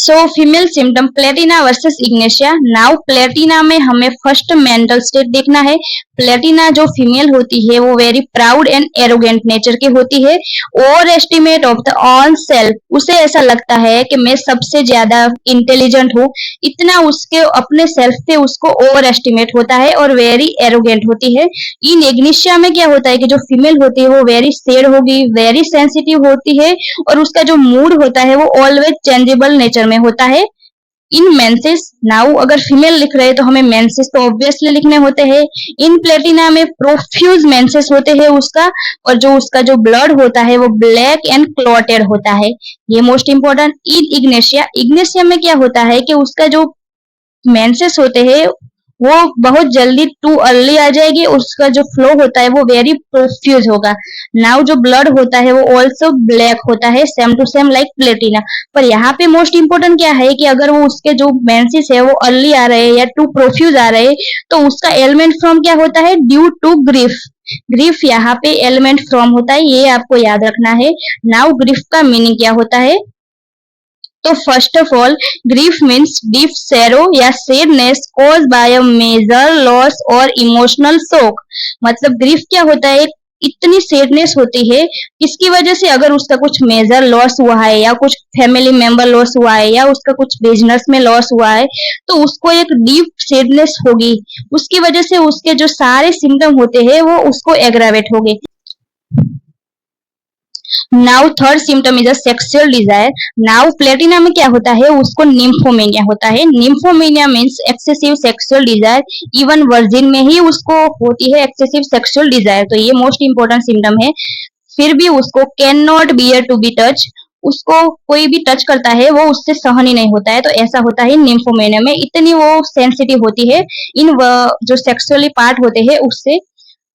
So female symptom Platina versus Ignatia. Now Platina में हमें first mental state देखना है। प्लेटिना जो फीमेल होती है वो very proud and arrogant nature की होती है। Over estimate of the on self, उसे ऐसा लगता है कि मैं सबसे ज्यादा इंटेलिजेंट हूँ, इतना उसके अपने सेल्फ पे उसको ओवर एस्टिमेट होता है और वेरी एरोगेंट होती है। इन इग्निशिया में क्या होता है कि जो फीमेल होती है वो वेरी सैड होगी, वेरी सेंसिटिव होती है और उसका जो मूड होता है वो ऑलवेज चेंजेबल नेचर में होता है। इन मेंसेस, नाउ अगर फीमेल लिख रहे हैं तो हमें मेंसेस तो ऑब्वियसली लिखने होते हैं। इन प्लेटिना में प्रोफ्यूज मेंसेस होते हैं उसका, और जो उसका जो ब्लड होता है वो ब्लैक एंड क्लॉटेड होता है, ये मोस्ट इंपॉर्टेंट। इन इग्नेशिया, इग्नेशिया में क्या होता है कि उसका जो मेंसेस होते हैं वो बहुत जल्दी टू अर्ली आ जाएगी, उसका जो फ्लो होता है वो वेरी प्रोफ्यूज होगा। नाउ जो ब्लड होता है वो ऑल्सो ब्लैक होता है, same to same like platina. पर यहाँ पे मोस्ट इंपोर्टेंट क्या है कि अगर वो उसके जो मेंसेस है वो अर्ली आ रहे हैं या टू प्रोफ्यूज आ रहे हैं तो उसका एलिमेंट फ्रॉम क्या होता है, ड्यू टू ग्रीफ। ग्रीफ यहाँ पे एलिमेंट फ्रॉम होता है, ये आपको याद रखना है। नाउ ग्रीफ का मीनिंग क्या होता है, तो first of all grief means deep sorrow या sadness caused by a major loss और इमोशनल शॉक। मतलब ग्रीफ क्या होता है, इतनी सैडनेस होती है इसकी वजह से, अगर उसका कुछ मेजर लॉस हुआ है या कुछ फैमिली मेंबर लॉस हुआ है या उसका कुछ बिजनेस में लॉस हुआ है तो उसको एक डीप सैडनेस होगी, उसकी वजह से उसके जो सारे सिम्टम होते हैं वो उसको एग्रावेट होंगे। Now third symptom is a sexual desire. Now Platina में क्या होता है, उसको निम्फोमेनिया होता है। Nymphomania means excessive sexual desire, even virgin में ही उसको होती है एक्सेसिव सेक्सुअल डिजायर, तो ये मोस्ट इंपॉर्टेंट सिम्टम है। फिर भी उसको can not bear to be touch, उसको कोई भी टच करता है वो उससे सहन ही नहीं होता है, तो ऐसा होता है निम्फोमेनिया में, इतनी वो सेंसिटिव होती है इन जो सेक्सुअली पार्ट होते हैं उससे।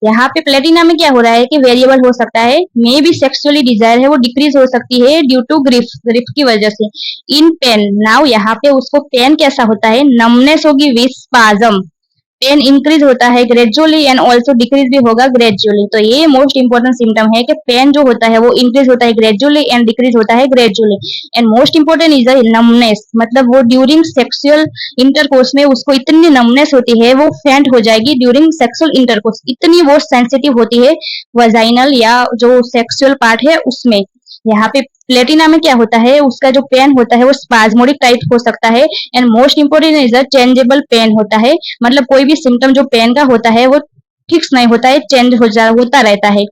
यहाँ पे प्लेटिना में क्या हो रहा है कि वेरिएबल हो सकता है, मे भी सेक्सुअली डिजायर है वो डिक्रीज हो सकती है ड्यू टू ग्रिफ, ग्रिफ की वजह से। इन पेन, नाउ यहाँ पे उसको पेन कैसा होता है, नमनेस होगी विथ स्पाजम, पेन इंक्रीज होता है ग्रेजुअली एंड ऑल्सो डिक्रीज भी होगा ग्रेजुअली, तो ये मोस्ट इंपॉर्टेंट सिम्टम है कि पेन जो होता है वो इंक्रीज होता है ग्रेजुअली एंड डिक्रीज होता है gradually. And most important is numbness, मतलब वो ड्यूरिंग सेक्सुअल इंटरकोर्स में उसको इतनी नमनेस होती है वो फेंट हो जाएगी ड्यूरिंग सेक्सुअल इंटरकोर्स, इतनी वो सेंसिटिव होती है वजाइनल या जो सेक्सुअल पार्ट है उसमें। यहाँ पे प्लेटिना में क्या होता है, उसका जो पेन होता है वो स्पाज्मोडिक टाइप हो सकता है and most important is changeable pen होता है, मतलब कोई भी सिम्टम जो पेन का होता है वो फिक्स नहीं होता है, चेंज होता रहता है।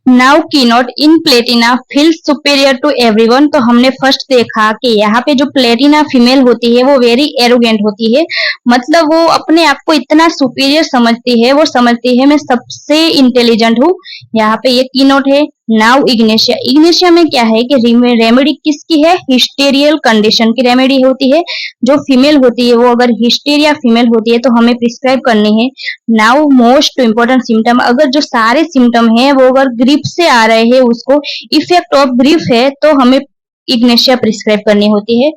Now key note, in platina feel superior to everyone, तो हमने फर्स्ट देखा कि यहाँ पे जो प्लेटिना फीमेल होती है वो वेरी एरोगेंट होती है, मतलब वो अपने आप को इतना सुपीरियर समझती है, वो समझती है मैं सबसे इंटेलिजेंट हूँ। यहाँ पे ये की नोट है। नाउ इग्नेशिया, इग्नेशिया में क्या है कि रेमेडी किसकी है, हिस्टेरियल कंडीशन की रेमेडी होती है। जो फीमेल होती है वो अगर हिस्टेरिया फीमेल होती है तो हमें प्रिस्क्राइब करनी है। नाउ मोस्ट इंपोर्टेंट सिम्टम, अगर जो सारे सिम्टम है वो अगर ग्रीफ से आ रहे हैं, उसको इफेक्ट ऑफ ग्रीफ है तो हमें इग्नेशिया प्रिस्क्राइब करनी होती है।